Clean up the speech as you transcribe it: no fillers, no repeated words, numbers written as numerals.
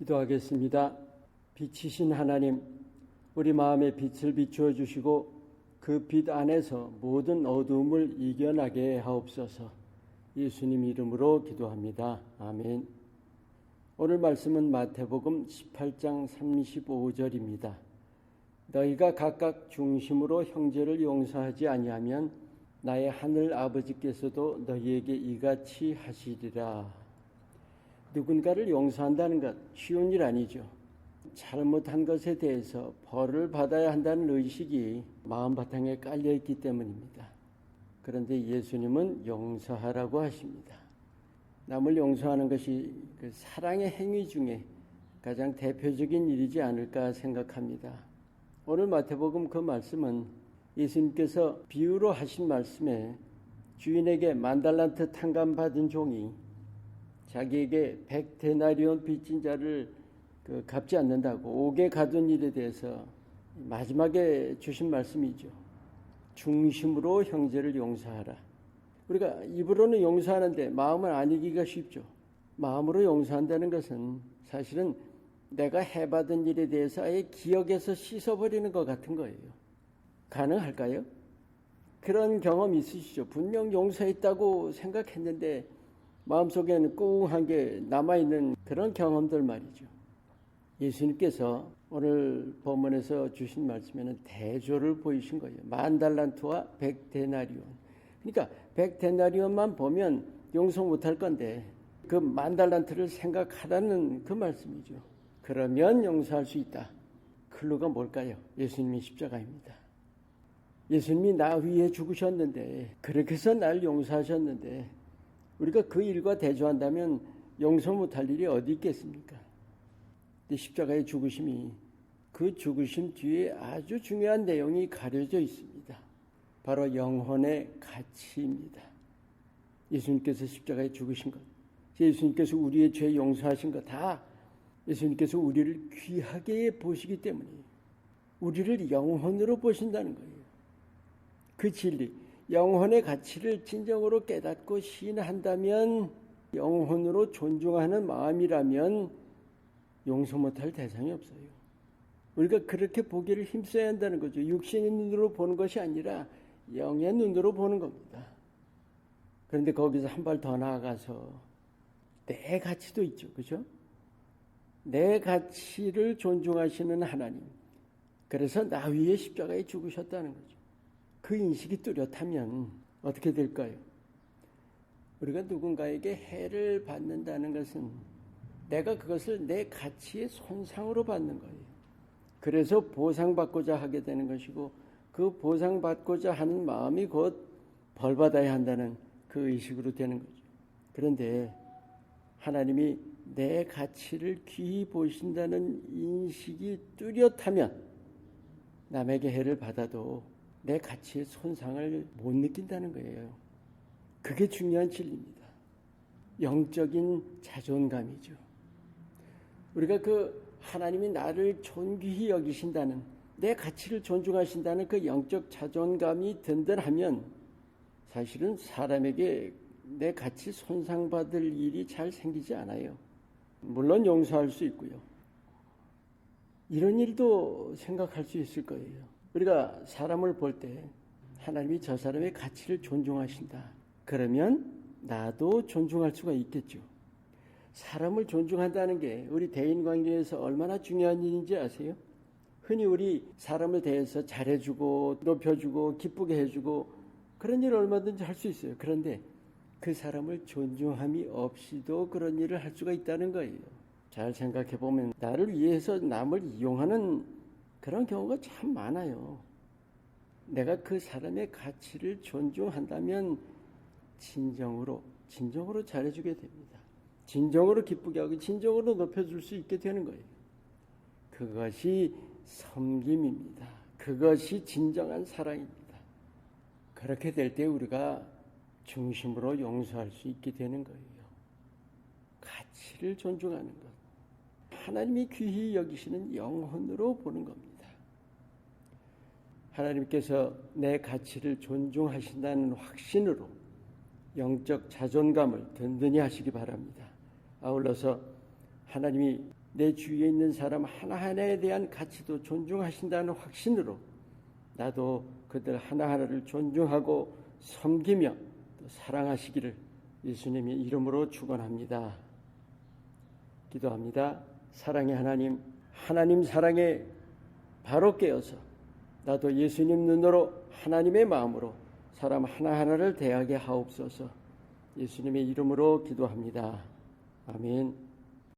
기도하겠습니다. 빛이신 하나님, 우리 마음에 빛을 비추어 주시고 그 빛 안에서 모든 어두움을 이겨나게 하옵소서. 예수님 이름으로 기도합니다. 아멘. 오늘 말씀은 마태복음 18장 35절입니다. 너희가 각각 중심으로 형제를 용서하지 아니하면 나의 하늘 아버지께서도 너희에게 이같이 하시리라. 누군가를 용서한다는 것 쉬운 일 아니죠. 잘못한 것에 대해서 벌을 받아야 한다는 의식이 마음바탕에 깔려있기 때문입니다. 그런데 예수님은 용서하라고 하십니다. 남을 용서하는 것이 그 사랑의 행위 중에 가장 대표적인 일이지 않을까 생각합니다. 오늘 마태복음 그 말씀은 예수님께서 비유로 하신 말씀에 주인에게 10,000달란트 탕감받은 종이 자기에게 100데나리온 빚진 자를 갚지 않는다고 옥에 가둔 일에 대해서 마지막에 주신 말씀이죠. 중심으로 형제를 용서하라. 우리가 입으로는 용서하는데 마음은 아니기가 쉽죠. 마음으로 용서한다는 것은 사실은 내가 해받은 일에 대해서 아예 기억에서 씻어버리는 것 같은 거예요. 가능할까요? 그런 경험 있으시죠? 분명 용서했다고 생각했는데 마음속에는 꿍한 게 남아있는 그런 경험들 말이죠. 예수님께서 오늘 본문에서 주신 말씀에는 대조를 보이신 거예요. 10,000달란트와 100데나리온. 그러니까 100데나리온만 보면 용서 못할 건데 그 10,000달란트를 생각하라는 그 말씀이죠. 그러면 용서할 수 있다. 클루가 뭘까요? 예수님의 십자가입니다. 예수님이 나 위해 죽으셨는데 그렇게 해서 날 용서하셨는데 우리가 그 일과 대조한다면 용서 못할 일이 어디 있겠습니까? 근데 십자가의 죽으심이 그 죽으심 뒤에 아주 중요한 내용이 가려져 있습니다. 바로 영혼의 가치입니다. 예수님께서 십자가에 죽으신 것, 예수님께서 우리의 죄 용서하신 것 다 예수님께서 우리를 귀하게 보시기 때문에 우리를 영혼으로 보신다는 거예요. 그 진리, 영혼의 가치를 진정으로 깨닫고 시인한다면, 영혼으로 존중하는 마음이라면 용서 못할 대상이 없어요. 우리가 그렇게 보기를 힘써야 한다는 거죠. 육신의 눈으로 보는 것이 아니라 영의 눈으로 보는 겁니다. 그런데 거기서 한 발 더 나아가서 내 가치도 있죠. 그죠? 내 가치를 존중하시는 하나님. 그래서 나 위에 십자가에 죽으셨다는 거죠. 그 인식이 뚜렷하면 어떻게 될까요? 우리가 누군가에게 해를 받는다는 것은 내가 그것을 내 가치의 손상으로 받는 거예요. 그래서 보상받고자 하게 되는 것이고 그 보상받고자 하는 마음이 곧 벌받아야 한다는 그 의식으로 되는 거죠. 그런데 하나님이 내 가치를 귀히 보신다는 인식이 뚜렷하면 남에게 해를 받아도 내 가치의 손상을 못 느낀다는 거예요. 그게 중요한 진리입니다. 영적인 자존감이죠. 우리가 그 하나님이 나를 존귀히 여기신다는, 내 가치를 존중하신다는 그 영적 자존감이 든든하면 사실은 사람에게 내 가치 손상받을 일이 잘 생기지 않아요. 물론 용서할 수 있고요. 이런 일도 생각할 수 있을 거예요. 우리가 사람을 볼 때 하나님이 저 사람의 가치를 존중하신다. 그러면 나도 존중할 수가 있겠죠. 사람을 존중한다는 게 우리 대인관계에서 얼마나 중요한 일인지 아세요? 흔히 우리 사람을 대해서 잘해주고 높여주고 기쁘게 해주고 그런 일을 얼마든지 할 수 있어요. 그런데 그 사람을 존중함이 없이도 그런 일을 할 수가 있다는 거예요. 잘 생각해 보면 나를 위해서 남을 이용하는 그런 경우가 참 많아요. 내가 그 사람의 가치를 존중한다면 진정으로 잘해주게 됩니다. 진정으로 기쁘게 하고 진정으로 높여줄 수 있게 되는 거예요. 그것이 섬김입니다. 그것이 진정한 사랑입니다. 그렇게 될 때 우리가 중심으로 용서할 수 있게 되는 거예요. 가치를 존중하는 것. 하나님이 귀히 여기시는 영혼으로 보는 겁니다. 하나님께서 내 가치를 존중하신다는 확신으로 영적 자존감을 든든히 하시기 바랍니다. 아울러서 하나님이 내 주위에 있는 사람 하나하나에 대한 가치도 존중하신다는 확신으로 나도 그들 하나하나를 존중하고 섬기며 또 사랑하시기를 예수님의 이름으로 축원합니다. 기도합니다. 사랑의 하나님, 하나님 사랑에 바로 깨어서 나도 예수님 눈으로 하나님의 마음으로 사람 하나하나를 대하게 하옵소서. 예수님의 이름으로 기도합니다. 아멘.